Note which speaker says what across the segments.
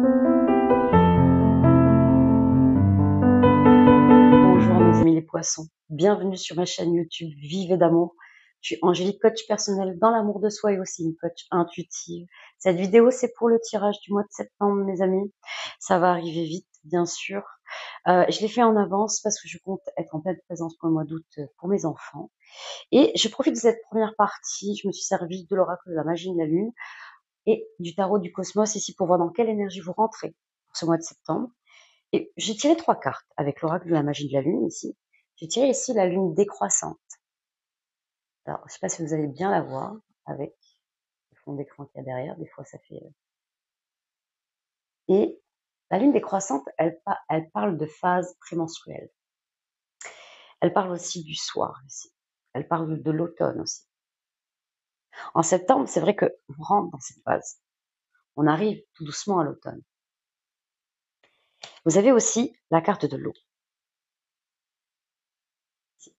Speaker 1: Bonjour mes amis les poissons, bienvenue sur ma chaîne YouTube Vivez d'amour. Je suis Angélique, coach personnel dans l'amour de soi et aussi une coach intuitive. Cette vidéo c'est pour le tirage du mois de septembre mes amis. Ça va arriver vite bien sûr. Je l'ai fait en avance parce que je compte être en pleine présence pour le mois d'août pour mes enfants. Et je profite de cette première partie, je me suis servi de l'oracle de la magie de la lune et du tarot du cosmos ici pour voir dans quelle énergie vous rentrez pour ce mois de septembre. Et j'ai tiré 3 cartes avec l'oracle de la magie de la lune ici. J'ai tiré ici la lune décroissante. Alors, je sais pas si vous allez bien la voir avec le fond d'écran qu'il y a derrière. Des fois, ça fait... Et la lune décroissante, elle parle de phase prémenstruelle. Elle parle aussi du soir ici. Elle parle de l'automne aussi. En septembre, c'est vrai qu'on rentre dans cette phase. On arrive tout doucement à l'automne. Vous avez aussi la carte de l'eau. Qui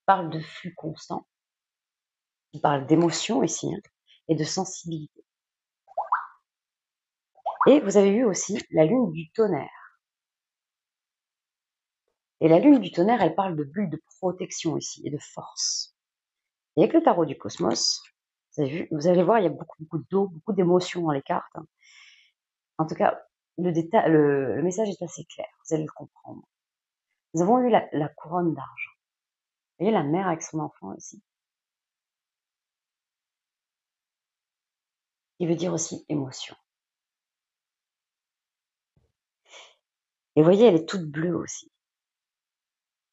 Speaker 1: parle de flux constant. Qui parle d'émotion ici. Et de sensibilité. Et vous avez eu aussi la lune du tonnerre. Et la lune du tonnerre, elle parle de bulle de protection ici et de force. Et avec le tarot du cosmos, vous allez voir, il y a beaucoup d'eau, beaucoup d'émotions dans les cartes. En tout cas, le message est assez clair, vous allez le comprendre. Nous avons eu la couronne d'argent. Vous voyez la mère avec son enfant ici. Qui veut dire aussi émotion. Et vous voyez, elle est toute bleue aussi.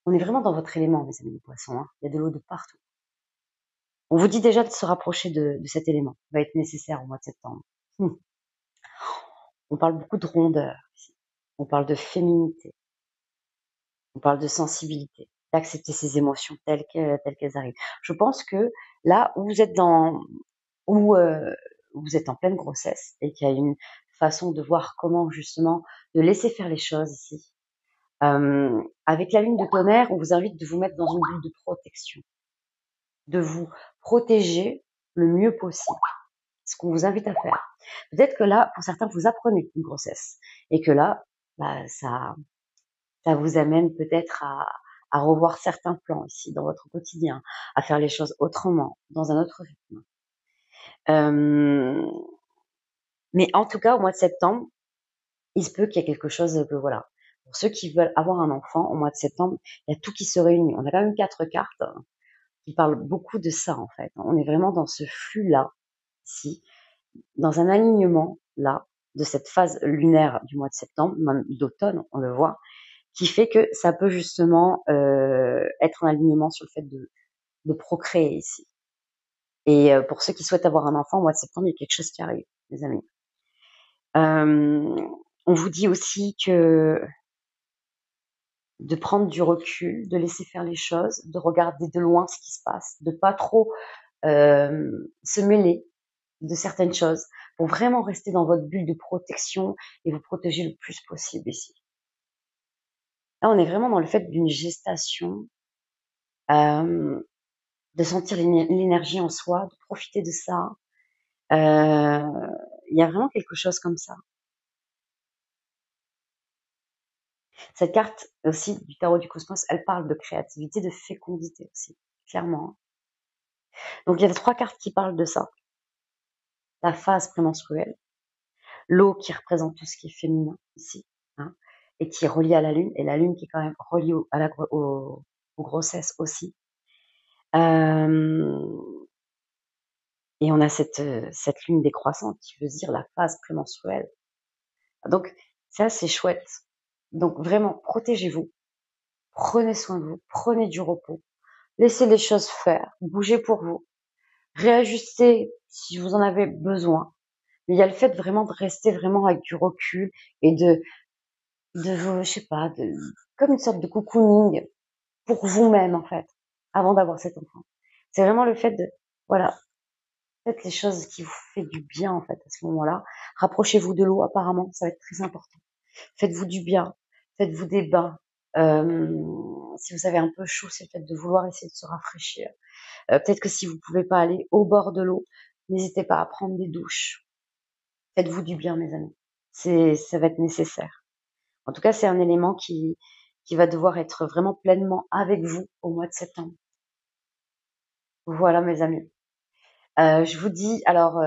Speaker 1: On est vraiment dans votre élément, mes amis les poissons. Hein. Il y a de l'eau de partout. On vous dit déjà de se rapprocher de cet élément. Il va être nécessaire au mois de septembre. On parle beaucoup de rondeur ici. On parle de féminité. On parle de sensibilité, d'accepter ses émotions telles qu'elles arrivent. Je pense que là où vous êtes où vous êtes en pleine grossesse et qu'il y a une façon de voir comment justement de laisser faire les choses ici. Avec la lune de tonnerre, on vous invite de vous mettre dans une bulle de protection, de vous protéger le mieux possible. Ce qu'on vous invite à faire. Peut-être que là, pour certains, vous apprenez une grossesse et que là, bah, ça vous amène peut-être à revoir certains plans ici dans votre quotidien, à faire les choses autrement, dans un autre rythme. Mais en tout cas, au mois de septembre, il se peut qu'il y ait quelque chose que voilà. Pour ceux qui veulent avoir un enfant, au mois de septembre, il y a tout qui se réunit. On a quand même 4 cartes qui parlent beaucoup de ça en fait. On est vraiment dans ce flux-là, ici, dans un alignement là de cette phase lunaire du mois de septembre, même d'automne, on le voit, qui fait que ça peut justement être en alignement sur le fait de procréer ici. Et pour ceux qui souhaitent avoir un enfant, au mois de septembre, il y a quelque chose qui arrive, les amis. On vous dit aussi que de prendre du recul, de laisser faire les choses, de regarder de loin ce qui se passe, de pas trop se mêler de certaines choses, pour vraiment rester dans votre bulle de protection et vous protéger le plus possible ici. Là, on est vraiment dans le fait d'une gestation, de sentir l'énergie en soi, de profiter de ça. Il y a vraiment quelque chose comme ça. Cette carte aussi du tarot du cosmos, elle parle de créativité, de fécondité aussi, clairement. Donc il y a 3 cartes qui parlent de ça. La phase prémenstruelle, l'eau qui représente tout ce qui est féminin ici, hein, et qui est reliée à la lune, et la lune qui est quand même reliée aux grossesses aussi. Et on a cette lune décroissante qui veut dire la phase prémenstruelle. Donc ça c'est chouette. Donc vraiment protégez-vous, prenez soin de vous, prenez du repos, laissez les choses faire, bougez pour vous, réajustez si vous en avez besoin. Mais il y a le fait vraiment de rester vraiment avec du recul et de vous, je sais pas, comme une sorte de cocooning pour vous-même en fait, avant d'avoir cet enfant. C'est vraiment le fait de, voilà, faites les choses qui vous fait du bien en fait à ce moment-là. Rapprochez-vous de l'eau apparemment, ça va être très important. Faites-vous du bien, faites-vous des bains. Si vous avez un peu chaud, c'est le fait de vouloir essayer de se rafraîchir. Peut-être que si vous pouvez pas aller au bord de l'eau, n'hésitez pas à prendre des douches. Faites-vous du bien, mes amis. Ça va être nécessaire. En tout cas, c'est un élément qui va devoir être vraiment pleinement avec vous au mois de septembre. Voilà, mes amis. Je vous dis, alors,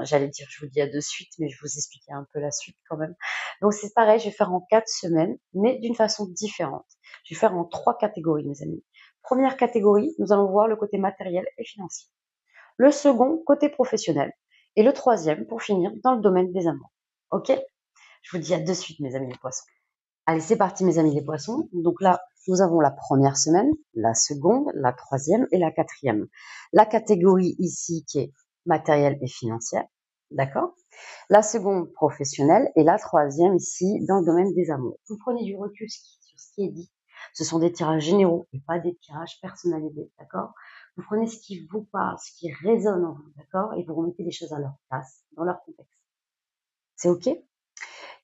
Speaker 1: j'allais dire, je vous dis à de suite, mais je vais vous expliquer un peu la suite quand même. Donc, c'est pareil, je vais faire en 4 semaines, mais d'une façon différente. Je vais faire en 3 catégories, mes amis. Première catégorie, nous allons voir le côté matériel et financier. Le second, côté professionnel. Et le troisième, pour finir, dans le domaine des amours. Ok? Je vous dis à de suite, mes amis les poissons. Allez, c'est parti, mes amis les poissons. Donc là, nous avons la première semaine, la seconde, la troisième et la quatrième. La catégorie ici qui est matérielle et financière, d'accord? La seconde, professionnelle, et la troisième ici, dans le domaine des amours. Vous prenez du recul sur ce qui est dit. Ce sont des tirages généraux et pas des tirages personnalisés, d'accord? Vous prenez ce qui vous parle, ce qui résonne en vous, d'accord? Et vous remettez les choses à leur place, dans leur contexte. C'est OK?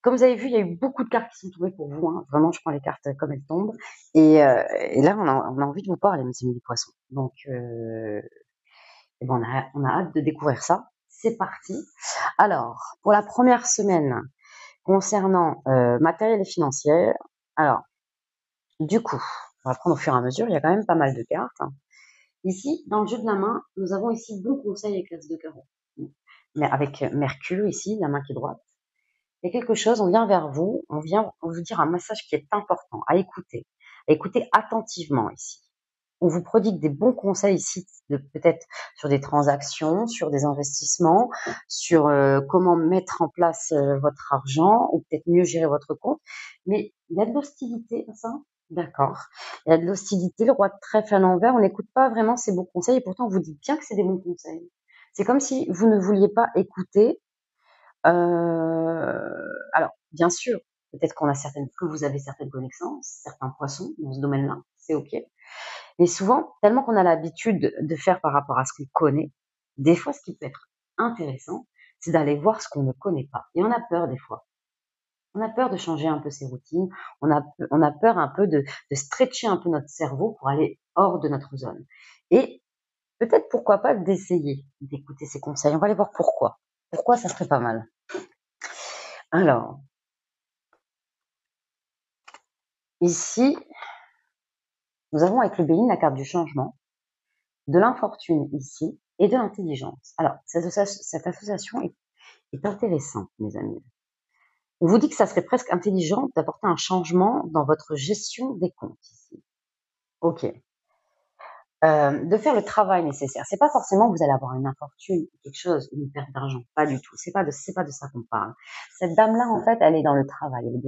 Speaker 1: Comme vous avez vu, il y a eu beaucoup de cartes qui sont tombées pour vous. Hein. Vraiment, je prends les cartes comme elles tombent. Et là, on a envie de vous parler, mes amis les poissons. Donc, eh ben, on a hâte de découvrir ça. C'est parti. Alors, pour la première semaine, concernant matériel et financier, alors, du coup, on va prendre au fur et à mesure. Il y a quand même pas mal de cartes. Hein. Ici, dans le jeu de la main, nous avons ici bon conseil avec l'as de carreau. Mais avec Mercure, ici, la main qui est droite. Il y a quelque chose, on vient vers vous, on vient vous dire un message qui est important à écouter attentivement ici. On vous prodigue des bons conseils ici, peut-être sur des transactions, sur des investissements, sur comment mettre en place votre argent ou peut-être mieux gérer votre compte. Mais il y a de l'hostilité, ça, d'accord. Il y a de l'hostilité, le roi de trèfle à l'envers, on n'écoute pas vraiment ces bons conseils et pourtant on vous dit bien que c'est des bons conseils. C'est comme si vous ne vouliez pas écouter. Alors, bien sûr, peut-être que vous avez certaines connaissances, certains poissons dans ce domaine-là, c'est OK. Mais souvent, tellement qu'on a l'habitude de faire par rapport à ce qu'on connaît, des fois, ce qui peut être intéressant, c'est d'aller voir ce qu'on ne connaît pas. Et on a peur des fois. On a peur de changer un peu ses routines. On a peur un peu de stretcher un peu notre cerveau pour aller hors de notre zone. Et peut-être pourquoi pas d'essayer d'écouter ces conseils. On va aller voir pourquoi. Pourquoi ça serait pas mal. Alors, ici, nous avons avec le Bénin la carte du changement, de l'infortune ici et de l'intelligence. Alors, cette association est intéressante, mes amis. On vous dit que ça serait presque intelligent d'apporter un changement dans votre gestion des comptes ici. Ok. De faire le travail nécessaire. C'est pas forcément que vous allez avoir une infortune, quelque chose, une perte d'argent, pas du tout. C'est pas de ça qu'on parle. Cette dame-là, en fait, elle est dans le travail, elle est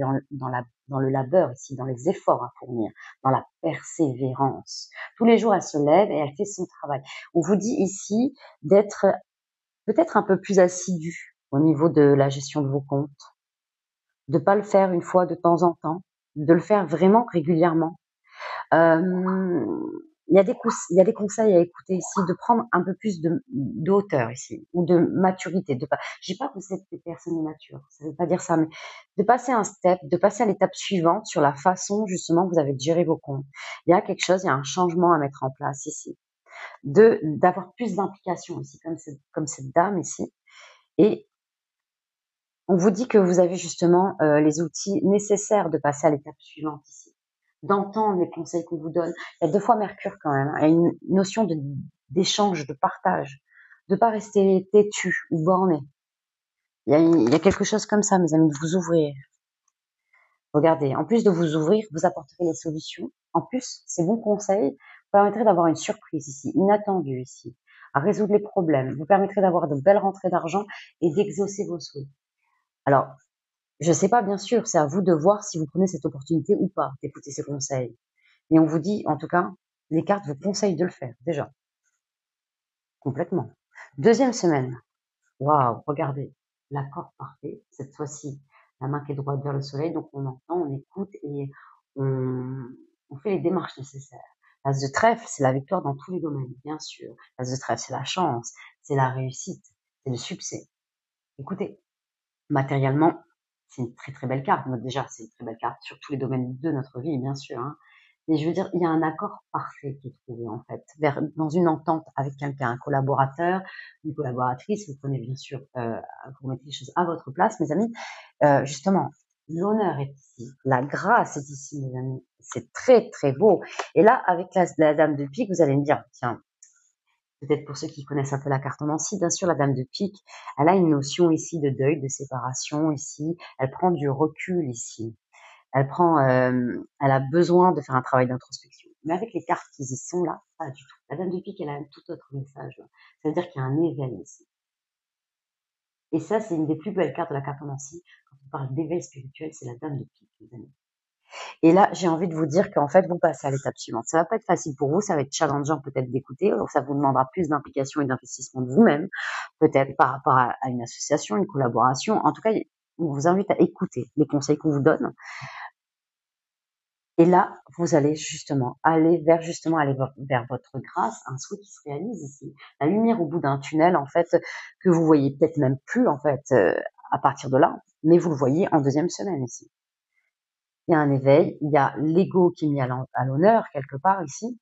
Speaker 1: dans le labeur ici, dans les efforts à fournir, dans la persévérance. Tous les jours, elle se lève et elle fait son travail. On vous dit ici d'être peut-être un peu plus assidu au niveau de la gestion de vos comptes, de pas le faire une fois de temps en temps, de le faire vraiment régulièrement. Il y a des conseils à écouter ici, de prendre un peu plus de hauteur ici, ou de maturité. Je dis pas que vous êtes des personnes immatures, ça veut pas dire ça, mais de passer un step, de passer à l'étape suivante sur la façon justement que vous avez de gérer vos comptes. Il y a quelque chose, il y a un changement à mettre en place ici, d'avoir plus d'implication ici, comme cette dame ici. Et on vous dit que vous avez justement les outils nécessaires de passer à l'étape suivante ici, d'entendre les conseils qu'on vous donne. Il y a 2 fois Mercure quand même. Hein. Il y a une notion d'échange, de partage, de pas rester têtu ou borné. Il y a quelque chose comme ça, mes amis, de vous ouvrir. Regardez, en plus de vous ouvrir, vous apporterez les solutions. En plus, ces bons conseils vous permettraient d'avoir une surprise ici, inattendue ici, à résoudre les problèmes. Vous permettrez d'avoir de belles rentrées d'argent et d'exaucer vos souhaits. Alors, je sais pas, bien sûr, c'est à vous de voir si vous prenez cette opportunité ou pas d'écouter ces conseils. Et on vous dit, en tout cas, les cartes vous conseillent de le faire, déjà. Complètement. Deuxième semaine. Waouh, regardez. L'accord parfait. Cette fois-ci, la main qui est droite vers le soleil. Donc, on entend, on écoute et on, on fait les démarches nécessaires. L'as de trèfle, c'est la victoire dans tous les domaines, bien sûr. L'as de trèfle, c'est la chance, c'est la réussite, c'est le succès. Écoutez, matériellement, c'est une très très belle carte. Déjà, c'est une très belle carte sur tous les domaines de notre vie, bien sûr. Hein. Mais je veux dire, il y a un accord parfait qui est trouvé, en fait, dans une entente avec quelqu'un, un collaborateur, une collaboratrice. Vous prenez bien sûr, vous mettez les choses à votre place, mes amis. Justement, l'honneur est ici, la grâce est ici, mes amis. C'est très, très beau. Et là, avec la dame de pique, vous allez me dire, tiens, peut-être pour ceux qui connaissent un peu la cartomancie, bien sûr, la dame de pique, elle a une notion ici de deuil, de séparation ici. Elle prend du recul ici. Elle a besoin de faire un travail d'introspection. Mais avec les cartes qui y sont là, pas du tout. La dame de pique, elle a un tout autre message. Là. Ça veut dire qu'il y a un éveil ici. Et ça, c'est une des plus belles cartes de la cartomancie. Quand on parle d'éveil spirituel, c'est la dame de pique, les amis. Et là, j'ai envie de vous dire qu'en fait, vous passez à l'étape suivante. Ça va pas être facile pour vous, ça va être challengeant peut-être d'écouter, donc ça vous demandera plus d'implication et d'investissement de vous-même, peut-être par rapport à une association, une collaboration. En tout cas, on vous invite à écouter les conseils qu'on vous donne. Et là, vous allez justement aller vers votre grâce, un souhait qui se réalise ici. La lumière au bout d'un tunnel, en fait, que vous voyez peut-être même plus, en fait, à partir de là, mais vous le voyez en deuxième semaine ici. Il y a un éveil, il y a l'ego qui est mis à l'honneur quelque part ici,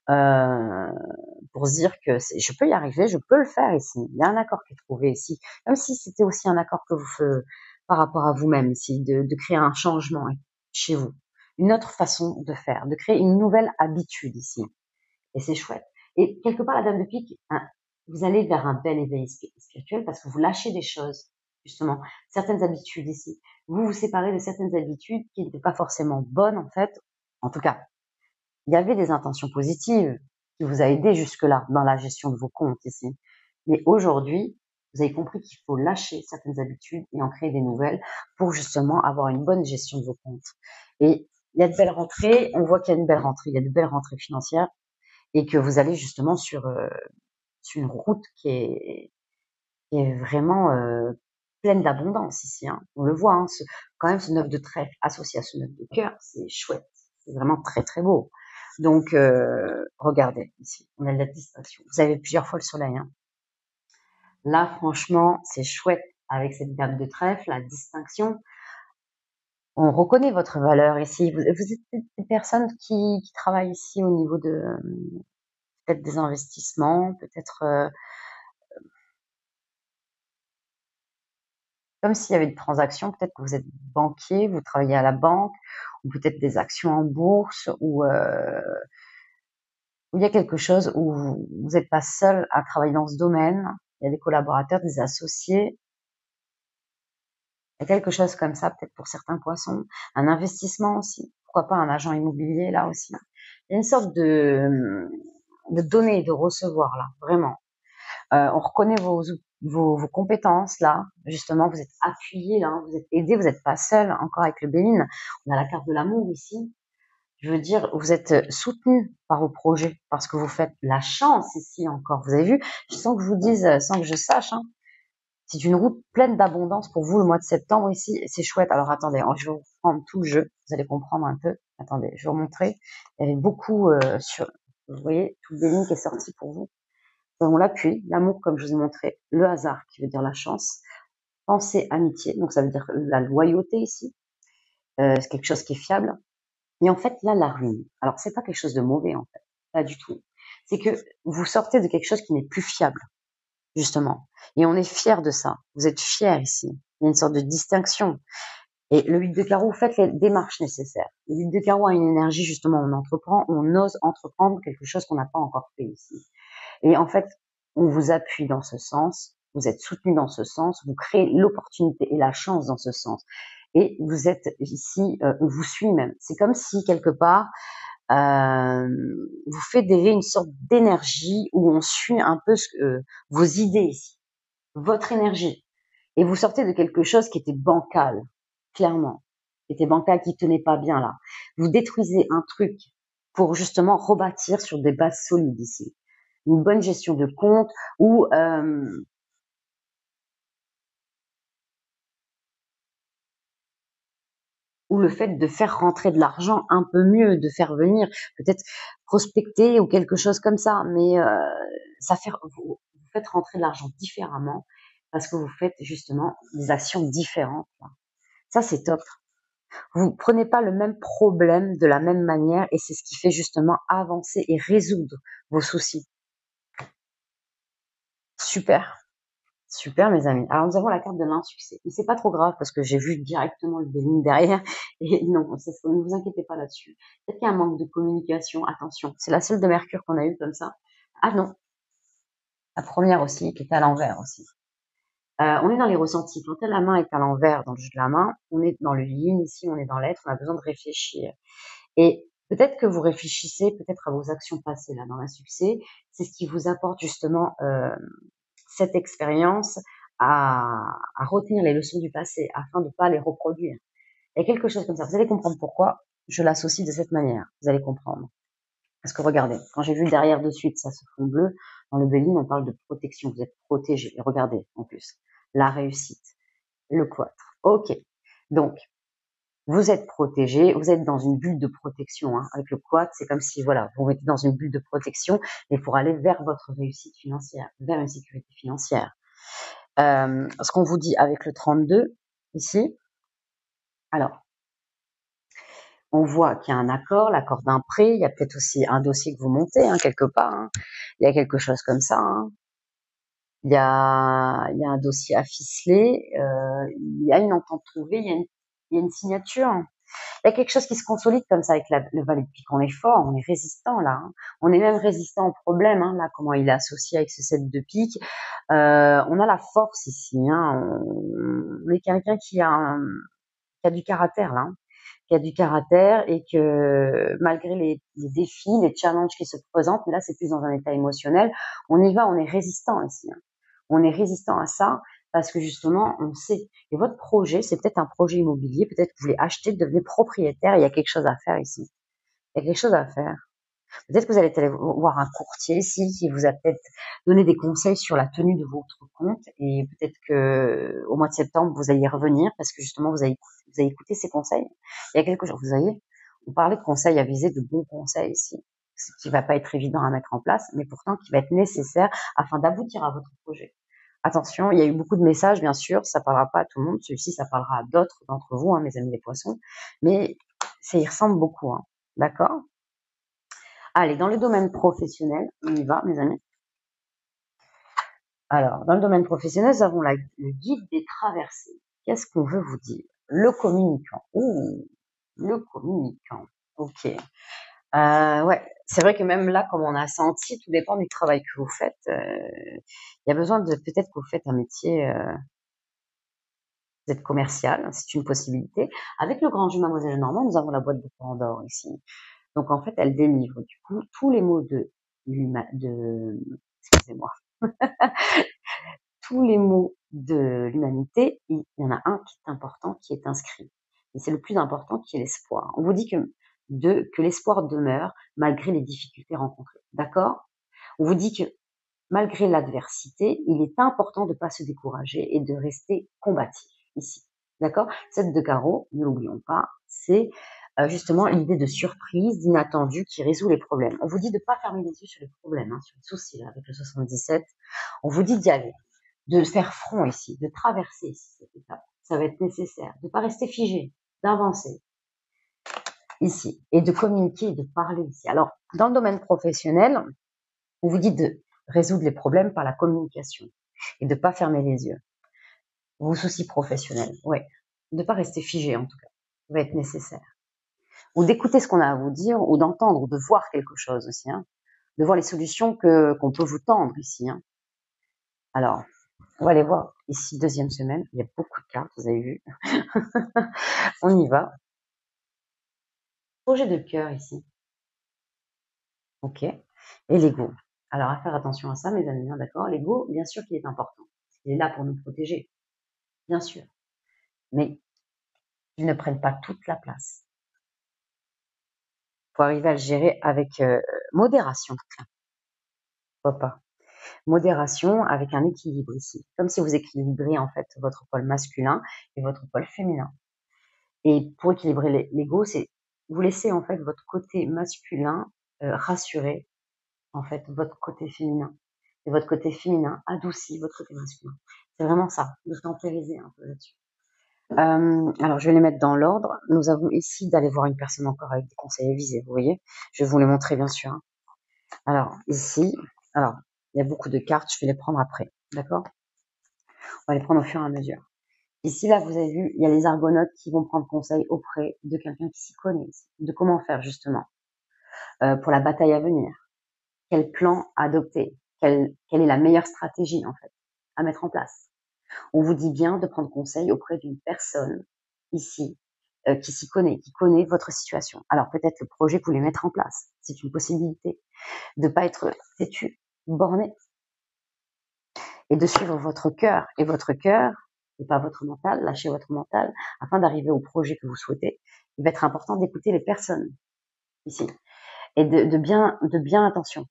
Speaker 1: pour se dire que je peux y arriver, je peux le faire ici. Il y a un accord qui est trouvé ici, comme si c'était aussi un accord que vous faites par rapport à vous-même ici, de créer un changement chez vous, une autre façon de faire, de créer une nouvelle habitude ici. Et c'est chouette. Et quelque part, la dame de pique, hein, vous allez vers un bel éveil spirituel parce que vous lâchez des choses, justement, certaines habitudes ici. Vous vous séparez de certaines habitudes qui n'étaient pas forcément bonnes, en fait. En tout cas, il y avait des intentions positives qui vous a aidé jusque-là dans la gestion de vos comptes ici. Mais aujourd'hui, vous avez compris qu'il faut lâcher certaines habitudes et en créer des nouvelles pour justement avoir une bonne gestion de vos comptes. Et il y a de belles rentrées, on voit qu'il y a une belle rentrée, il y a de belles rentrées financières et que vous allez justement sur une route qui est vraiment pleine d'abondance ici. Hein. On le voit, hein, quand même ce 9 de trèfle associé à ce 9 de cœur, c'est chouette, c'est vraiment très très beau. Donc regardez ici, on a de la distinction. Vous avez plusieurs fois le soleil. Hein. Là, franchement, c'est chouette avec cette dame de trèfle, la distinction. On reconnaît votre valeur ici. Vous êtes des personnes qui travaillent ici au niveau de peut-être des investissements, peut-être comme s'il y avait des transactions, peut-être que vous êtes banquier, vous travaillez à la banque, ou peut-être des actions en bourse, ou il y a quelque chose où vous n'êtes pas seul à travailler dans ce domaine, il y a des collaborateurs, des associés, il y a quelque chose comme ça, peut-être pour certains poissons, un investissement aussi, pourquoi pas un agent immobilier là aussi. Il y a une sorte de donner et de recevoir là, vraiment. On reconnaît vos compétences là, justement, vous êtes appuyé là, vous êtes aidé, vous n'êtes pas seul, encore avec le Béline. On a la carte de l'amour ici. Je veux dire, vous êtes soutenu par vos projets parce que vous faites la chance ici encore. Vous avez vu, sans que je vous dise, sans que je sache, hein, c'est une route pleine d'abondance pour vous le mois de septembre ici. C'est chouette. Alors attendez, je vais vous prendre tout le jeu. Vous allez comprendre un peu. Attendez, je vais vous montrer. Il y avait beaucoup vous voyez, tout le Béline qui est sorti pour vous. On l'appui, l'amour comme je vous ai montré, le hasard qui veut dire la chance, pensée, amitié, donc ça veut dire la loyauté ici, c'est quelque chose qui est fiable. Et en fait, là, la ruine. Alors, c'est pas quelque chose de mauvais, en fait. Pas du tout. C'est que vous sortez de quelque chose qui n'est plus fiable, justement. Et on est fier de ça. Vous êtes fiers ici. Il y a une sorte de distinction. Et le 8 de carreau, vous faites les démarches nécessaires. Le 8 de carreau a une énergie, justement, on entreprend, on ose entreprendre quelque chose qu'on n'a pas encore fait ici. Et en fait, on vous appuie dans ce sens, vous êtes soutenu dans ce sens, vous créez l'opportunité et la chance dans ce sens. Et vous êtes ici, on vous suit même. C'est comme si quelque part, vous fédérez une sorte d'énergie où on suit un peu vos idées ici, votre énergie. Et vous sortez de quelque chose qui était bancal, clairement, qui était bancal, qui tenait pas bien là. Vous détruisez un truc pour justement rebâtir sur des bases solides ici. Une bonne gestion de compte ou le fait de faire rentrer de l'argent un peu mieux, de faire venir, peut-être prospecter ou quelque chose comme ça, mais ça fait vous faites rentrer de l'argent différemment parce que vous faites justement des actions différentes. Là. Ça c'est top. Vous prenez pas le même problème de la même manière et c'est ce qui fait justement avancer et résoudre vos soucis. Super, super mes amis. Alors nous avons la carte de l'insuccès. Mais c'est pas trop grave parce que j'ai vu directement le béline derrière et non, ne vous inquiétez pas là-dessus. Peut-être qu'il y a un manque de communication, attention. C'est la seule de Mercure qu'on a eue comme ça. Ah non, la première aussi qui était à l'envers aussi. On est dans les ressentis. Quand la main est à l'envers dans le jeu de la main, on est dans le yin ici, on est dans l'être, on a besoin de réfléchir. Et peut-être que vous réfléchissez peut-être à vos actions passées là dans l'insuccès. C'est ce qui vous apporte justement cette expérience à retenir les leçons du passé afin de ne pas les reproduire. Il y a quelque chose comme ça. Vous allez comprendre pourquoi je l'associe de cette manière. Vous allez comprendre. Parce que regardez, quand j'ai vu derrière de suite, ça se fond bleu, dans le béline, on parle de protection. Vous êtes protégé. Et regardez, en plus, la réussite, le cloître. Ok. Donc, vous êtes protégé, vous êtes dans une bulle de protection. Hein. Avec le quad, c'est comme si, voilà, vous mettez dans une bulle de protection, mais pour aller vers votre réussite financière, vers une sécurité financière. Ce qu'on vous dit avec le 32, ici, alors, on voit qu'il y a un accord, l'accord d'un prêt, il y a peut-être aussi un dossier que vous montez, hein, quelque part, hein. Il y a quelque chose comme ça, hein. Il y a un dossier à ficeler, il y a une entente trouvée, il y a une signature. Il y a quelque chose qui se consolide comme ça avec le valet de pique. On est fort, on est résistant là. Hein. On est même résistant au problème. Hein, là, comment il est associé avec ce 7 de pique. On a la force ici. Hein. On est quelqu'un qui a du caractère là. Hein, qui a du caractère et que malgré les défis, les challenges qui se présentent, mais là c'est plus dans un état émotionnel, on y va, on est résistant ici. Hein. On est résistant à ça parce que justement, on sait. Et votre projet, c'est peut-être un projet immobilier, peut-être que vous voulez acheter, devenir propriétaire, il y a quelque chose à faire ici. Il y a quelque chose à faire. Peut-être que vous allez aller voir un courtier ici qui vous a peut-être donné des conseils sur la tenue de votre compte et peut-être que au mois de septembre, vous allez y revenir parce que justement, vous avez écouté ces conseils. Il y a quelque chose, vous voyez, on parlait de conseils avisés, de bons conseils ici, ce qui va pas être évident à mettre en place, mais pourtant qui va être nécessaire afin d'aboutir à votre projet. Attention, il y a eu beaucoup de messages, bien sûr, ça parlera pas à tout le monde, celui-ci, ça parlera à d'autres d'entre vous, hein, mes amis les poissons, mais ça y ressemble beaucoup, hein, d'accord? Allez, dans le domaine professionnel, on y va, mes amis. Alors, dans le domaine professionnel, nous avons le guide des traversées. Qu'est-ce qu'on veut vous dire? Le communicant. Ouh, le communicant. Ok. Ouais, c'est vrai que même là, comme on a senti, tout dépend du travail que vous faites. Il y a besoin de peut-être que vous faites un métier, vous êtes commercial, c'est une possibilité. Avec le grand jeu Mademoiselle Normand, nous avons la boîte de Pandore ici. Donc en fait, elle délivre du coup tous les mots excusez-moi, tous les mots de l'humanité, il y en a un qui est important, qui est inscrit. Et c'est le plus important, qui est l'espoir. On vous dit que l'espoir demeure malgré les difficultés rencontrées. D'accord? On vous dit que malgré l'adversité, il est important de ne pas se décourager et de rester combatif ici. D'accord? 7 de carreau, ne l'oublions pas, c'est justement l'idée de surprise, d'inattendu qui résout les problèmes. On vous dit de ne pas fermer les yeux sur les problèmes, hein, sur les soucis là, avec le 77. On vous dit d'y aller, de faire front ici, de traverser ici cette étape. Ça va être nécessaire, de ne pas rester figé, d'avancer ici et de communiquer et de parler ici. Alors, dans le domaine professionnel, on vous dit de résoudre les problèmes par la communication et de ne pas fermer les yeux. Vos soucis professionnels, ouais, de ne pas rester figé en tout cas, ça va être nécessaire. Ou d'écouter ce qu'on a à vous dire, ou d'entendre, ou de voir quelque chose aussi, hein, de voir les solutions qu'on peut vous tendre ici. Hein. Alors, on va aller voir ici, deuxième semaine, il y a beaucoup de cartes, vous avez vu. On y va. Projet de cœur ici. Ok. Et l'ego. Alors, à faire attention à ça, mes amis, hein, d'accord? L'ego, bien sûr qu'il est important. Il est là pour nous protéger, bien sûr. Mais ils ne prennent pas toute la place. Il faut arriver à le gérer avec modération. Pourquoi pas? Modération avec un équilibre ici. Comme si vous équilibrez en fait votre pôle masculin et votre pôle féminin. Et pour équilibrer l'ego, c'est vous laissez en fait votre côté masculin rassurer en fait votre côté féminin. Et votre côté féminin adoucit votre côté masculin. C'est vraiment ça, de tempériser un peu là-dessus. Alors, je vais les mettre dans l'ordre. Nous avons ici d'aller voir une personne encore avec des conseils avisés, vous voyez. Je vais vous les montrer, bien sûr, hein. Alors, ici, alors, il y a beaucoup de cartes, je vais les prendre après, d'accord? On va les prendre au fur et à mesure. Ici, là, vous avez vu, il y a les argonautes qui vont prendre conseil auprès de quelqu'un qui s'y connaît, de comment faire, justement, pour la bataille à venir. Quel plan adopter? Quelle est la meilleure stratégie, en fait, à mettre en place? On vous dit bien de prendre conseil auprès d'une personne ici qui s'y connaît, qui connaît votre situation. Alors peut-être le projet que vous voulez mettre en place, c'est une possibilité. De ne pas être têtu, borné, et de suivre votre cœur. Et votre cœur, et pas votre mental, lâchez votre mental, afin d'arriver au projet que vous souhaitez. Il va être important d'écouter les personnes ici. Et de bien attention,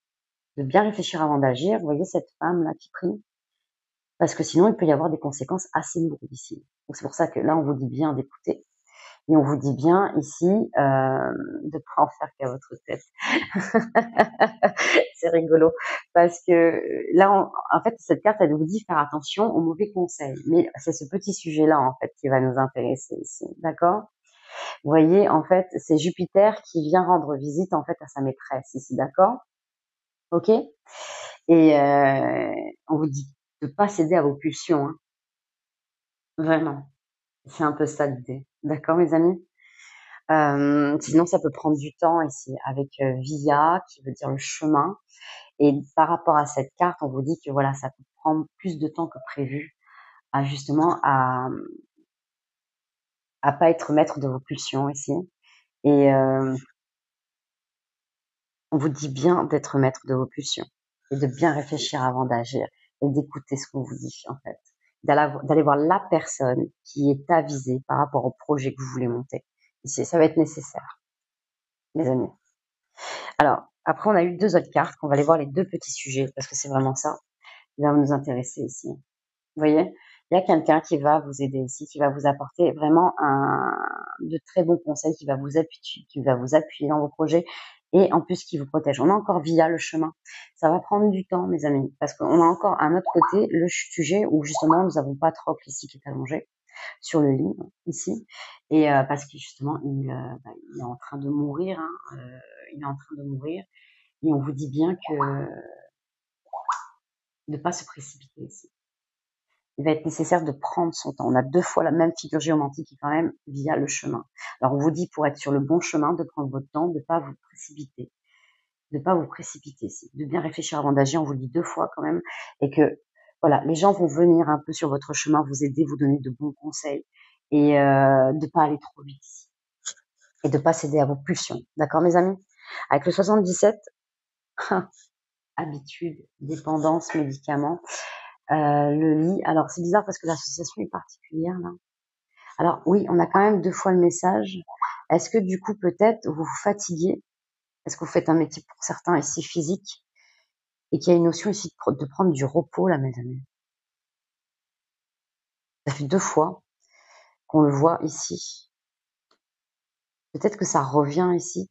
Speaker 1: de bien réfléchir avant d'agir. Vous voyez cette femme-là qui prie? Parce que sinon, il peut y avoir des conséquences assez lourdes ici. Donc c'est pour ça que là, on vous dit bien d'écouter. Et on vous dit bien ici de pas en faire qu'à votre tête. C'est rigolo parce que là, en fait, cette carte, elle vous dit faire attention aux mauvais conseils. Mais c'est ce petit sujet-là, en fait, qui va nous intéresser ici, d'accord? Vous voyez, en fait, c'est Jupiter qui vient rendre visite, en fait, à sa maîtresse ici, d'accord? Ok? Et on vous dit de pas céder à vos pulsions, hein. Vraiment. C'est un peu ça l'idée. D'accord, mes amis? Sinon, ça peut prendre du temps ici avec via, qui veut dire le chemin. Et par rapport à cette carte, on vous dit que voilà, ça peut prendre plus de temps que prévu à justement à pas être maître de vos pulsions ici. Et on vous dit bien d'être maître de vos pulsions et de bien réfléchir avant d'agir et d'écouter ce qu'on vous dit en fait. D'aller voir la personne qui est avisée par rapport au projet que vous voulez monter. Ici, ça va être nécessaire, mes amis. Alors, après, on a eu deux autres cartes, qu'on va aller voir les deux petits sujets, parce que c'est vraiment ça qui va nous intéresser ici. Vous voyez, il y a quelqu'un qui va vous aider ici, qui va vous apporter vraiment de très bons conseils, qui va vous appuyer dans vos projets et en plus qui vous protège. On a encore via le chemin. Ça va prendre du temps, mes amis, parce qu'on a encore à notre côté le sujet où justement nous avons Patrocle ici qui est allongé sur le lit ici et parce que justement il est en train de mourir, hein, il est en train de mourir et on vous dit bien que de pas se précipiter ici. Il va être nécessaire de prendre son temps. On a deux fois la même figure géométrique qui quand même via le chemin. Alors on vous dit pour être sur le bon chemin de prendre votre temps, de pas vous précipiter, de bien réfléchir avant d'agir. On vous le dit deux fois quand même et que voilà, les gens vont venir un peu sur votre chemin, vous aider, vous donner de bons conseils et de pas aller trop vite ici et de pas céder à vos pulsions. D'accord, mes amis? Avec le 77, habitude, dépendance, médicaments, le lit. Alors c'est bizarre parce que l'association est particulière là. Alors oui, on a quand même deux fois le message. Est-ce que du coup peut-être vous vous fatiguez? Est-ce que vous faites un métier pour certains ici physique et qu'il y a une notion ici de prendre du repos là, mes amis? Ça fait deux fois qu'on le voit ici. Peut-être que ça revient ici.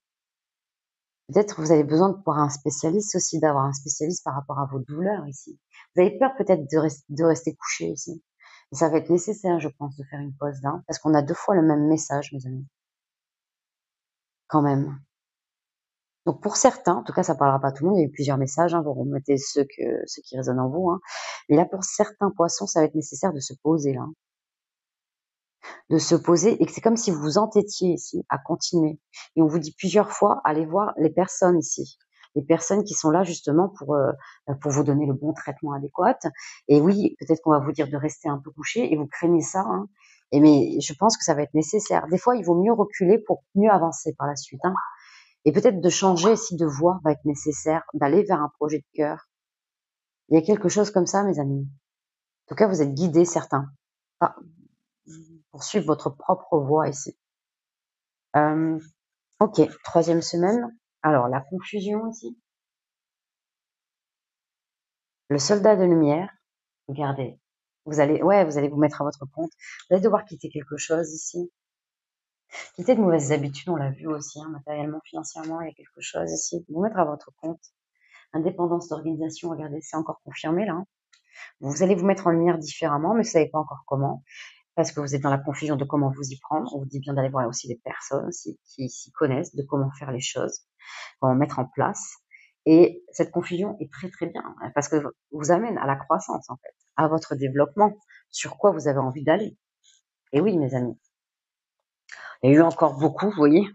Speaker 1: Peut-être que vous avez besoin de voir un spécialiste aussi, d'avoir un spécialiste par rapport à vos douleurs ici. Vous avez peur peut-être de rester couché ici. Et ça va être nécessaire, je pense, de faire une pause là, parce qu'on a deux fois le même message, mes amis. Quand même. Donc pour certains, en tout cas ça parlera pas à tout le monde, il y a eu plusieurs messages, hein, vous remettez ceux qui résonnent en vous, hein. Mais là pour certains poissons, ça va être nécessaire de se poser là, de se poser et que c'est comme si vous vous entêtiez ici à continuer. Et on vous dit plusieurs fois, allez voir les personnes ici, les personnes qui sont là justement pour vous donner le bon traitement adéquat. Et oui, peut-être qu'on va vous dire de rester un peu couché et vous craignez ça, hein. Et mais je pense que ça va être nécessaire. Des fois, il vaut mieux reculer pour mieux avancer par la suite, hein. Et peut-être de changer si de voie va être nécessaire, d'aller vers un projet de cœur. Il y a quelque chose comme ça, mes amis. En tout cas, vous êtes guidés, certains, pour suivre votre propre voie ici. Ok, troisième semaine. Alors, la confusion ici. Le soldat de lumière. Regardez. Vous allez vous mettre à votre compte. Vous allez devoir quitter quelque chose ici. Quitter de mauvaises habitudes, on l'a vu aussi, hein, matériellement, financièrement, il y a quelque chose ici. Vous mettre à votre compte. Indépendance d'organisation, regardez, c'est encore confirmé là, hein. Vous allez vous mettre en lumière différemment, mais vous savez pas encore comment. parce que vous êtes dans la confusion de comment vous y prendre. On vous dit bien d'aller voir aussi des personnes aussi qui s'y connaissent, de comment faire les choses, comment mettre en place. Et cette confusion est très très bien, parce que vous amène à la croissance en fait, à votre développement, sur quoi vous avez envie d'aller. Et oui, mes amis, il y a eu encore beaucoup, vous voyez.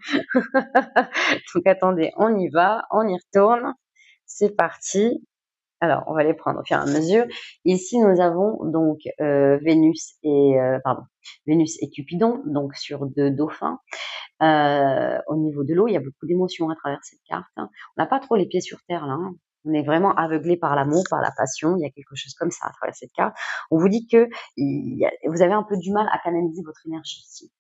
Speaker 1: Donc attendez, on y va, on y retourne. C'est parti. Alors, on va les prendre au fur et à mesure. Ici, nous avons donc Vénus et Cupidon, donc sur deux dauphins. Au niveau de l'eau, il y a beaucoup d'émotions à travers cette carte, hein. On n'a pas trop les pieds sur terre là, hein. On est vraiment aveuglé par l'amour, par la passion. Il y a quelque chose comme ça à travers cette carte. On vous dit que vous avez un peu du mal à canaliser votre énergie ici.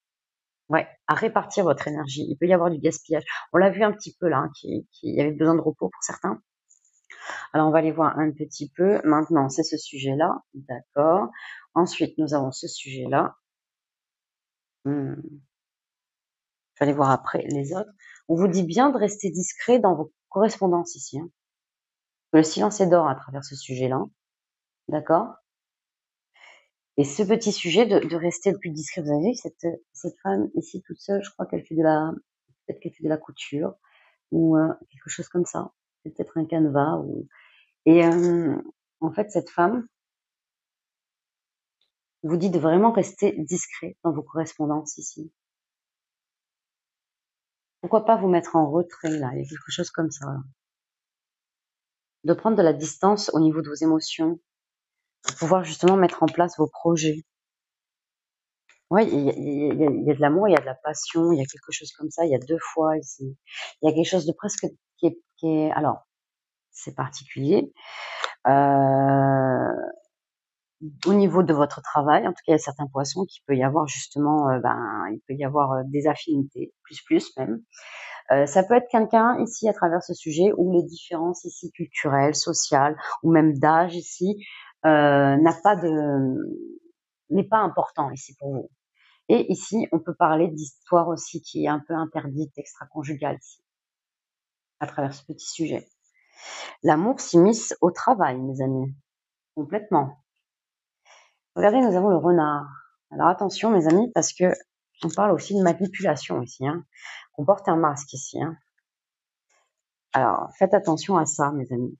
Speaker 1: Ouais, à répartir votre énergie. Il peut y avoir du gaspillage. On l'a vu un petit peu là, hein, qu'il y avait besoin de repos pour certains. Alors, on va aller voir un petit peu. Maintenant, c'est ce sujet-là. D'accord. Ensuite, nous avons ce sujet-là. Je vais aller voir après les autres. On vous dit bien de rester discret dans vos correspondances ici, hein. Le silence est d'or à travers ce sujet-là. D'accord. Et ce petit sujet de rester le plus discret. Vous avez vu cette femme ici toute seule, je crois qu'elle fait peut-être qu'elle fait de la couture ou quelque chose comme ça. C'est peut-être un canevas. Et en fait, cette femme vous dit de vraiment rester discret dans vos correspondances ici. Pourquoi pas vous mettre en retrait là? Il y a quelque chose comme ça, là. De prendre de la distance au niveau de vos émotions pour pouvoir justement mettre en place vos projets. Oui, il y a de l'amour, il y a de la passion, il y a quelque chose comme ça. Il y a deux fois ici. Il y a quelque chose de presque qui est alors, c'est particulier. Au niveau de votre travail, en tout cas, il y a certains poissons qui peut y avoir justement, il peut y avoir des affinités, plus même. Ça peut être quelqu'un ici à travers ce sujet où les différences ici culturelles, sociales ou même d'âge ici n'est pas important ici pour vous. Et ici, on peut parler d'histoire aussi qui est un peu interdite, extra-conjugale ici, à travers ce petit sujet. L'amour s'immisce au travail, mes amis, complètement. Regardez, nous avons le renard. Alors attention, mes amis, parce que on parle aussi de manipulation ici, hein. On porte un masque ici, hein. Alors, faites attention à ça, mes amis.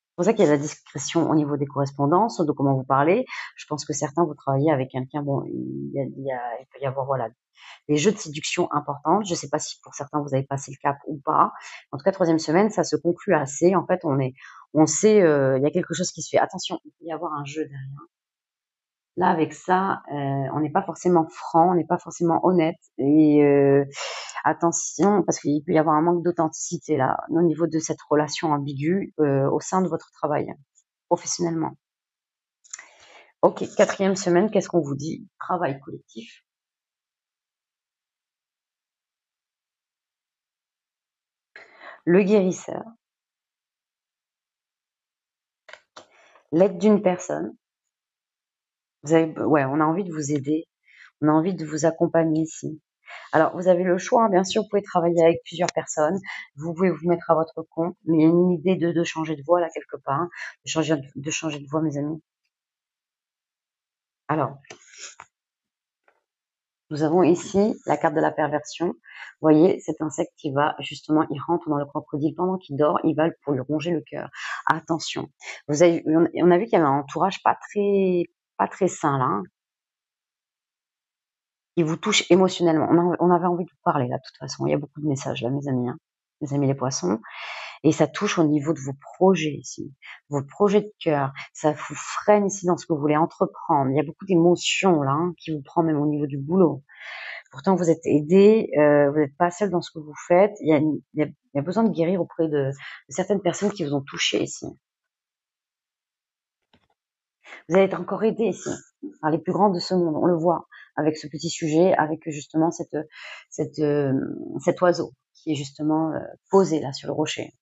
Speaker 1: C'est pour ça qu'il y a de la discrétion au niveau des correspondances, de comment vous parlez. Je pense que certains, vous travaillez avec quelqu'un, bon, il peut y avoir, voilà, des jeux de séduction importants. Je ne sais pas si pour certains, vous avez passé le cap ou pas. En tout cas, troisième semaine, ça se conclut assez. En fait, on sait, il y a quelque chose qui se fait. Attention, il peut y avoir un jeu derrière. Là, avec ça, on n'est pas forcément franc, on n'est pas forcément honnête. Et attention, parce qu'il peut y avoir un manque d'authenticité là, au niveau de cette relation ambiguë au sein de votre travail, professionnellement. Ok, quatrième semaine, qu'est-ce qu'on vous dit? Travail collectif. Le guérisseur. L'aide d'une personne. Ouais, on a envie de vous aider. On a envie de vous accompagner ici. Alors, vous avez le choix, hein, bien sûr, vous pouvez travailler avec plusieurs personnes, vous pouvez vous mettre à votre compte, mais il y a une idée de changer de voie là quelque part, hein, de changer de voie, mes amis. Alors, nous avons ici la carte de la perversion. Vous voyez, cet insecte qui va justement, il rentre dans le crocodile pendant qu'il dort, il va pour lui ronger le cœur. Attention, on a vu qu'il y avait un entourage pas très sain là, hein, qui vous touche émotionnellement. On avait envie de vous parler là, de toute façon. Il y a beaucoup de messages là, mes amis, hein, mes amis les poissons. Et ça touche au niveau de vos projets ici, vos projets de cœur. Ça vous freine ici dans ce que vous voulez entreprendre. Il y a beaucoup d'émotions là, hein, qui vous prend même au niveau du boulot. Pourtant, vous êtes aidé, vous n'êtes pas seul dans ce que vous faites. Il y a besoin de guérir auprès de certaines personnes qui vous ont touché ici. Vous allez être encore aidé ici par les plus grands de ce monde. On le voit avec ce petit sujet, avec justement cet oiseau qui est justement posé là sur le rocher.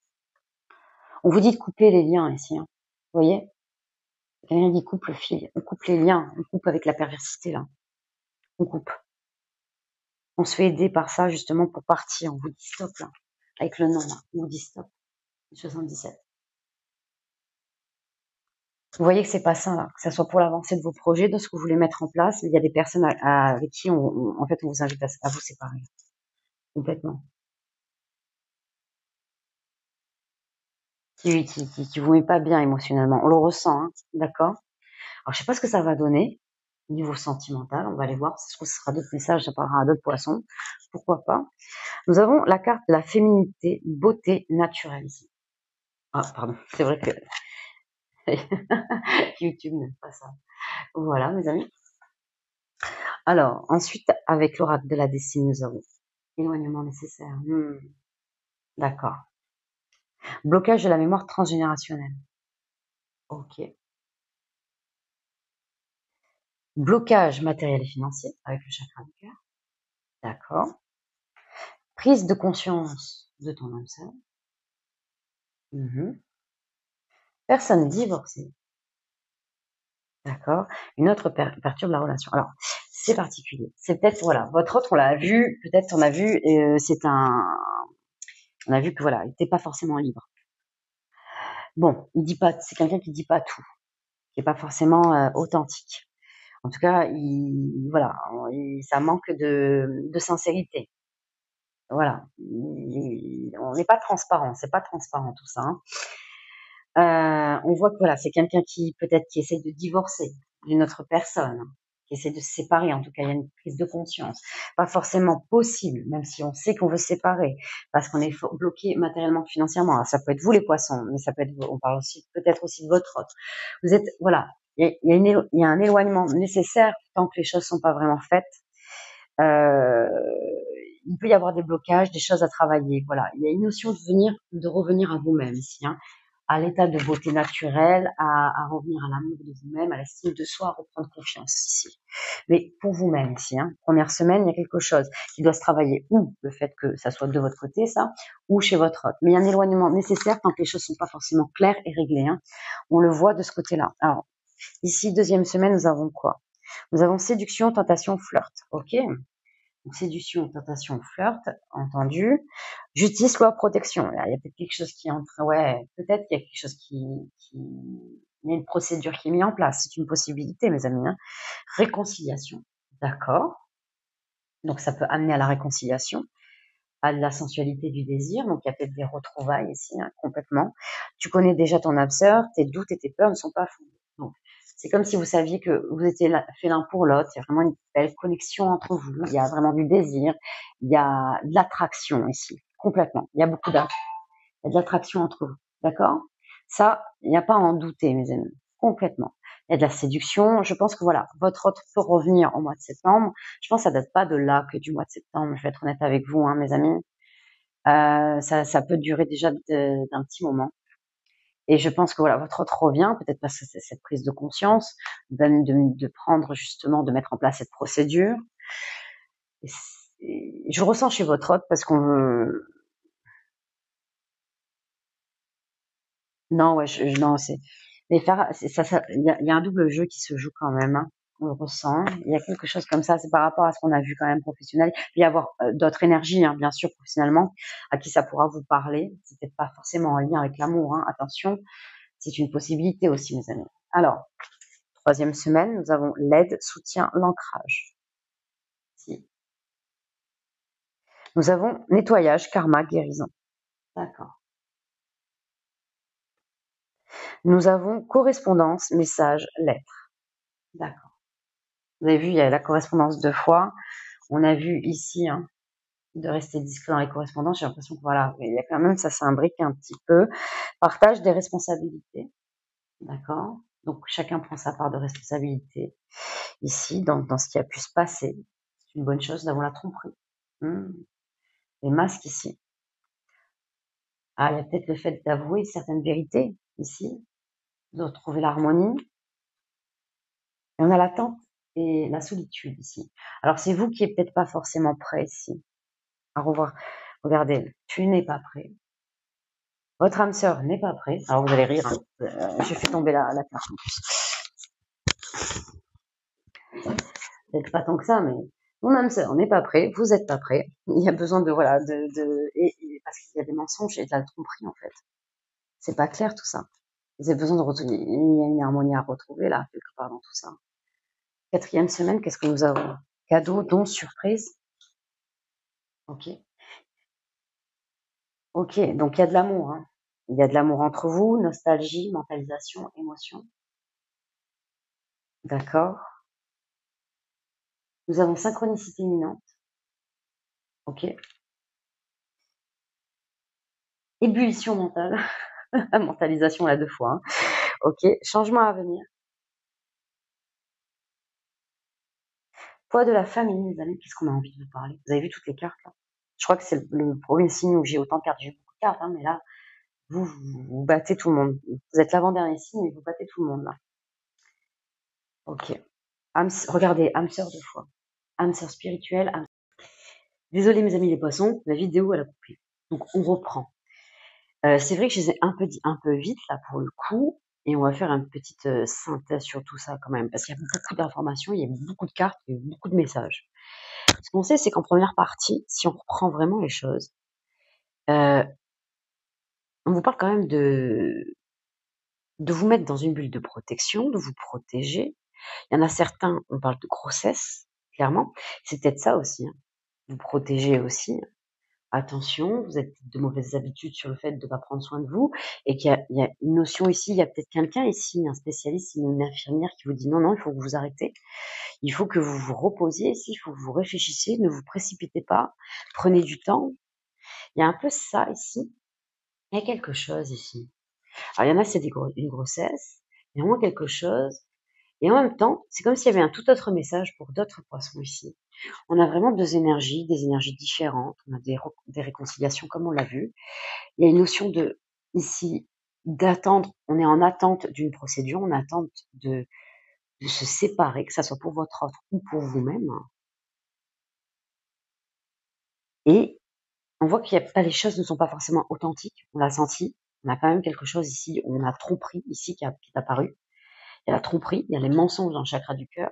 Speaker 1: On vous dit de couper les liens ici, hein. Vous voyez, quelqu'un qui coupe le fil, on coupe les liens, on coupe avec la perversité là, on coupe. On se fait aider par ça justement pour partir. On vous dit stop là, avec le nom là, on vous dit stop. 77. Vous voyez que c'est pas ça, là, que ça soit pour l'avancée de vos projets, de ce que vous voulez mettre en place. Il y a des personnes avec qui en fait, on vous invite à vous séparer complètement. Qui vous met pas bien émotionnellement. On le ressent, hein, d'accord? Alors, je sais pas ce que ça va donner au niveau sentimental. On va aller voir. Si ce sera d'autres messages, ça parlera à d'autres poissons. Pourquoi pas? Nous avons la carte de la féminité, beauté naturelle ici. Ah, pardon. C'est vrai que YouTube n'aime pas ça. Voilà, mes amis. Alors, ensuite, avec l'oracle de la destinée, nous avons éloignement nécessaire. D'accord. Blocage de la mémoire transgénérationnelle. Ok. Blocage matériel et financier avec le chakra du cœur. D'accord. Prise de conscience de ton âme sœur. Personne divorcée. D'accord. Une autre perturbe la relation. Alors, c'est particulier. C'est peut-être, voilà, votre autre, on l'a vu, peut-être on a vu, on a vu que voilà, il n'était pas forcément libre. Bon, il dit pas, c'est quelqu'un qui dit pas tout, qui est pas forcément authentique. En tout cas, voilà, ça manque de sincérité. Voilà, on n'est pas transparent, c'est pas transparent tout ça. On voit que voilà, c'est quelqu'un qui peut-être qui essaie de divorcer d'une autre personne, qui essaie de se séparer. En tout cas, il y a une prise de conscience. Pas forcément possible, même si on sait qu'on veut se séparer, parce qu'on est bloqué matériellement, financièrement. Alors, ça peut être vous les poissons, mais ça peut être, on parle aussi peut-être aussi de votre autre. Vous êtes, voilà, il y a un éloignement nécessaire tant que les choses sont pas vraiment faites. Il peut y avoir des blocages, des choses à travailler. Voilà, il y a une notion de revenir à vous-même ici, hein, à l'état de beauté naturelle, à revenir à l'amour de vous-même, à l'estime de soi, à reprendre confiance ici. Mais pour vous-même ici, hein, première semaine, il y a quelque chose qui doit se travailler, ou le fait que ça soit de votre côté, ça, ou chez votre autre. Mais il y a un éloignement nécessaire tant que les choses sont pas forcément claires et réglées. Hein. On le voit de ce côté-là. Alors, ici, deuxième semaine, nous avons quoi? Nous avons séduction, tentation, flirt. Ok. Donc, séduction, tentation, flirt, entendu. Justice, loi, protection. Là, il y a peut-être quelque chose qui entre. Ouais, peut-être qu'il y a quelque chose il y a une procédure qui est mise en place. C'est une possibilité, mes amis. Hein. Réconciliation. D'accord. Donc, ça peut amener à la réconciliation, à de la sensualité du désir. Donc, il y a peut-être des retrouvailles ici, hein, complètement. Tu connais déjà ton âme sœur, tes doutes et tes peurs ne sont pas fondés. Donc, c'est comme si vous saviez que vous étiez fait l'un pour l'autre. Il y a vraiment une belle connexion entre vous. Il y a vraiment du désir. Il y a de l'attraction ici, complètement. Il y a beaucoup d'attraction. Il y a de l'attraction entre vous. D'accord? Ça, il n'y a pas à en douter, mes amis. Complètement. Il y a de la séduction. Je pense que voilà, votre autre peut revenir au mois de septembre. Je pense que ça date pas de là que du mois de septembre. Je vais être honnête avec vous, hein, mes amis. Ça peut durer déjà d'un petit moment. Et je pense que voilà, votre autre revient, peut-être parce que c'est cette prise de conscience, de prendre justement, de mettre en place cette procédure. Je ressens chez votre autre parce qu'on veut... Non, ouais, non, c'est... Mais faire, il y a un double jeu qui se joue quand même. Hein. On le ressent. Il y a quelque chose comme ça. C'est par rapport à ce qu'on a vu quand même professionnel. Il y avoir d'autres énergies, hein, bien sûr, professionnellement, à qui ça pourra vous parler. C'est peut-être pas forcément en lien avec l'amour. Hein. Attention, c'est une possibilité aussi, mes amis. Alors, troisième semaine, nous avons l'aide, soutien, l'ancrage. Si. Nous avons nettoyage, karma, guérison. D'accord. Nous avons correspondance, message, lettre. D'accord. Vous avez vu, il y a la correspondance 2 fois. On a vu ici, hein, de rester discret dans les correspondances. J'ai l'impression que voilà, il y a quand même, ça s'imbrique un petit peu. Partage des responsabilités. D'accord. Donc, chacun prend sa part de responsabilité. Ici, dans ce qui a pu se passer. C'est une bonne chose d'avoir la tromperie. Les masques ici. Ah, il y a peut-être le fait d'avouer certaines vérités ici, de retrouver l'harmonie. Et on a l'attente et la solitude ici. Alors, c'est vous qui n'êtes peut-être pas forcément prêt ici à revoir. Regardez, tu n'es pas prêt. Votre âme sœur n'est pas prêt. Alors, vous allez rire. Hein. J'ai fait tomber la carte en plus. Peut-être pas tant que ça, mais mon âme sœur n'est pas prêt. Vous n'êtes pas prêt. Il y a besoin de, voilà, et parce qu'il y a des mensonges et de la tromperie, en fait. C'est pas clair tout ça. Vous avez besoin de retrouver, il y a une harmonie à retrouver là, quelque part dans tout ça. 4e semaine, qu'est-ce que nous avons? Cadeau, don, surprise. Ok. Ok, donc il y a de l'amour. Hein. Il y a de l'amour entre vous, nostalgie, mentalisation, émotion. D'accord. Nous avons synchronicité imminente. Ok. Ébullition mentale. Mentalisation là 2 fois. Hein. Ok. Changement à venir. Poids de la famille, mes amis. Qu'est-ce qu'on a envie de vous parler? Vous avez vu toutes les cartes là? Je crois que c'est le premier signe où j'ai autant de cartes. J'ai beaucoup de cartes, hein, mais là, vous battez tout le monde. Vous êtes l'avant-dernier signe et vous battez tout le monde là. Ok. Regardez, âme sœur 2 fois. Âme sœur spirituelle. Désolé mes amis les poissons, la vidéo elle a coupé. Donc on reprend. C'est vrai que je les ai un peu dit un peu vite là pour le coup, et on va faire une petite synthèse sur tout ça quand même, parce qu'il y a beaucoup d'informations, il y a beaucoup de cartes, il y a beaucoup de messages. Ce qu'on sait, c'est qu'en première partie, si on reprend vraiment les choses, on vous parle quand même de vous mettre dans une bulle de protection, de vous protéger. Il y en a certains, on parle de grossesse, clairement. C'est peut-être ça aussi, hein. Vous protéger aussi. Attention, vous avez de mauvaises habitudes sur le fait de ne pas prendre soin de vous, et qu'il y a une notion ici, il y a peut-être quelqu'un ici, un spécialiste, une infirmière qui vous dit non, il faut que vous arrêtez, il faut que vous vous reposiez ici, il faut que vous réfléchissiez, ne vous précipitez pas, prenez du temps. Il y a un peu ça ici, il y a quelque chose ici. Alors il y en a, c'est une grossesse, il y a au moins quelque chose, et en même temps, c'est comme s'il y avait un tout autre message pour d'autres poissons ici. On a vraiment des énergies différentes, on a des réconciliations comme on l'a vu. Il y a une notion de, ici, d'attendre, on est en attente d'une procédure, on attend de se séparer, que ça soit pour votre offre ou pour vous-même. Et on voit qu'il y a pas, les choses ne sont pas forcément authentiques, on l'a senti, on a quand même quelque chose ici, on a tromperie ici qui est apparu. Il y a la tromperie, il y a les mensonges dans le chakra du cœur.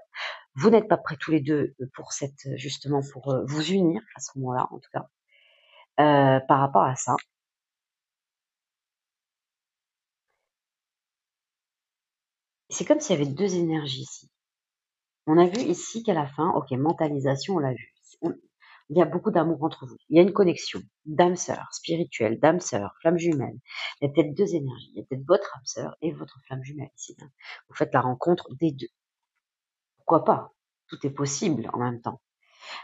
Speaker 1: Vous n'êtes pas prêts tous les deux pour justement, pour vous unir à ce moment-là, en tout cas, par rapport à ça. C'est comme s'il y avait 2 énergies ici. On a vu ici qu'à la fin, ok, mentalisation, on l'a vu. Il y a beaucoup d'amour entre vous. Il y a une connexion d'âme sœur, spirituelle, d'âme sœur, flamme jumelle. Il y a peut-être 2 énergies. Il y a peut-être votre âme sœur et votre flamme jumelle ici. Vous faites la rencontre des 2. Pourquoi pas? Tout est possible en même temps.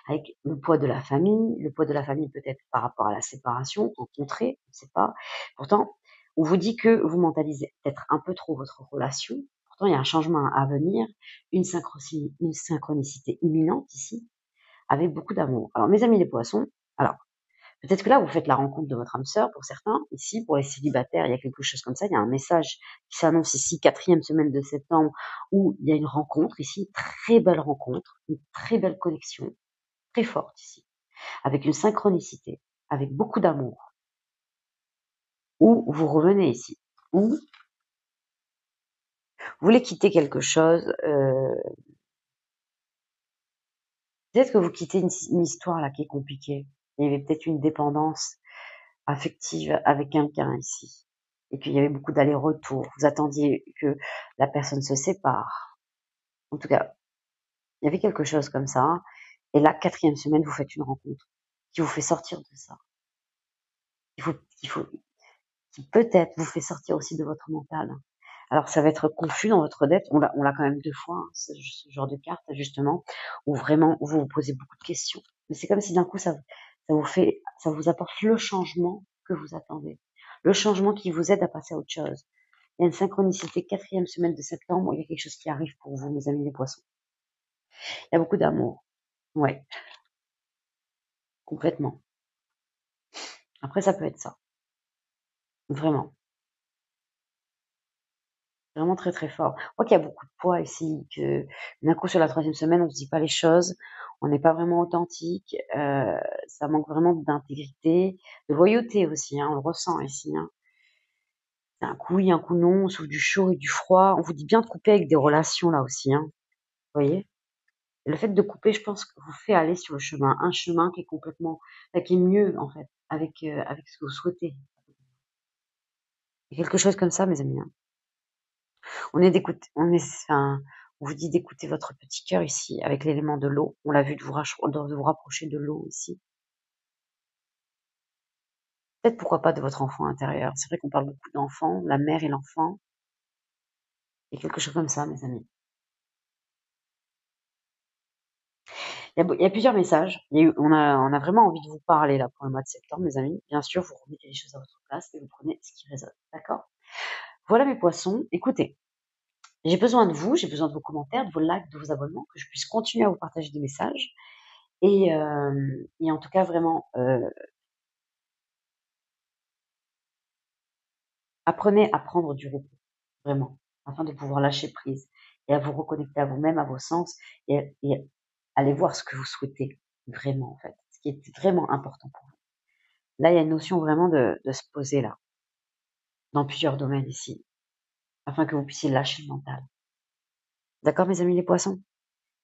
Speaker 1: Avec le poids de la famille peut-être par rapport à la séparation, rencontrer, on ne sait pas. Pourtant, on vous dit que vous mentalisez peut-être un peu trop votre relation. Pourtant, il y a un changement à venir, une synchronicité imminente ici, avec beaucoup d'amour. Alors, mes amis les poissons, alors, peut-être que là, vous faites la rencontre de votre âme sœur pour certains. Ici, pour les célibataires, il y a quelque chose comme ça. Il y a un message qui s'annonce ici, 4e semaine de septembre, où il y a une rencontre ici, très belle rencontre, une très belle connexion, très forte ici, avec une synchronicité, avec beaucoup d'amour, ou vous revenez ici, ou vous voulez quitter quelque chose, peut-être que vous quittez une histoire là qui est compliquée. Il y avait peut-être une dépendance affective avec quelqu'un ici, et qu'il y avait beaucoup d'allers-retours. Vous attendiez que la personne se sépare. En tout cas, il y avait quelque chose comme ça. Et là, 4e semaine, vous faites une rencontre qui vous fait sortir de ça. Qui peut-être vous fait sortir aussi de votre mental. Alors ça va être confus dans votre dette, on l'a quand même 2 fois, hein, ce genre de carte justement, où vraiment vous vous posez beaucoup de questions. Mais c'est comme si d'un coup ça vous apporte le changement que vous attendez, le changement qui vous aide à passer à autre chose. Il y a une synchronicité, 4e semaine de septembre, où il y a quelque chose qui arrive pour vous, mes amis les poissons. Il y a beaucoup d'amour, ouais, complètement. Après ça peut être ça, vraiment. Vraiment très, très fort. Je crois qu'il y a beaucoup de poids ici, que d'un coup sur la 3e semaine, on se dit pas les choses, on n'est pas vraiment authentique, ça manque vraiment d'intégrité, de loyauté aussi, hein, on le ressent ici, hein. C'est un coup oui, un coup non, on souffle du chaud et du froid. On vous dit bien de couper avec des relations là aussi, hein. Vous voyez? Et le fait de couper, je pense que vous fait aller sur le chemin, un chemin qui est complètement, qui est mieux en fait, avec ce que vous souhaitez. Il y a quelque chose comme ça, mes amis, hein. On vous dit d'écouter votre petit cœur ici, avec l'élément de l'eau. On l'a vu de vous rapprocher de l'eau ici. Peut-être pourquoi pas de votre enfant intérieur. C'est vrai qu'on parle beaucoup d'enfants, la mère et l'enfant. Il y a quelque chose comme ça, mes amis. Il y a plusieurs messages. On a vraiment envie de vous parler là pour le mois de septembre, mes amis. Bien sûr, vous remettez les choses à votre place et vous prenez ce qui résonne. D'accord? Voilà mes poissons. Écoutez, j'ai besoin de vous, j'ai besoin de vos commentaires, de vos likes, de vos abonnements, que je puisse continuer à vous partager des messages. Et en tout cas, vraiment, apprenez à prendre du repos, vraiment, afin de pouvoir lâcher prise et à vous reconnecter à vous-même, à vos sens, et aller voir ce que vous souhaitez vraiment, en fait, ce qui est vraiment important pour vous. Là, il y a une notion vraiment de se poser là, dans plusieurs domaines ici, afin que vous puissiez lâcher le mental. D'accord, mes amis les poissons?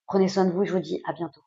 Speaker 1: Prenez soin de vous et je vous dis à bientôt.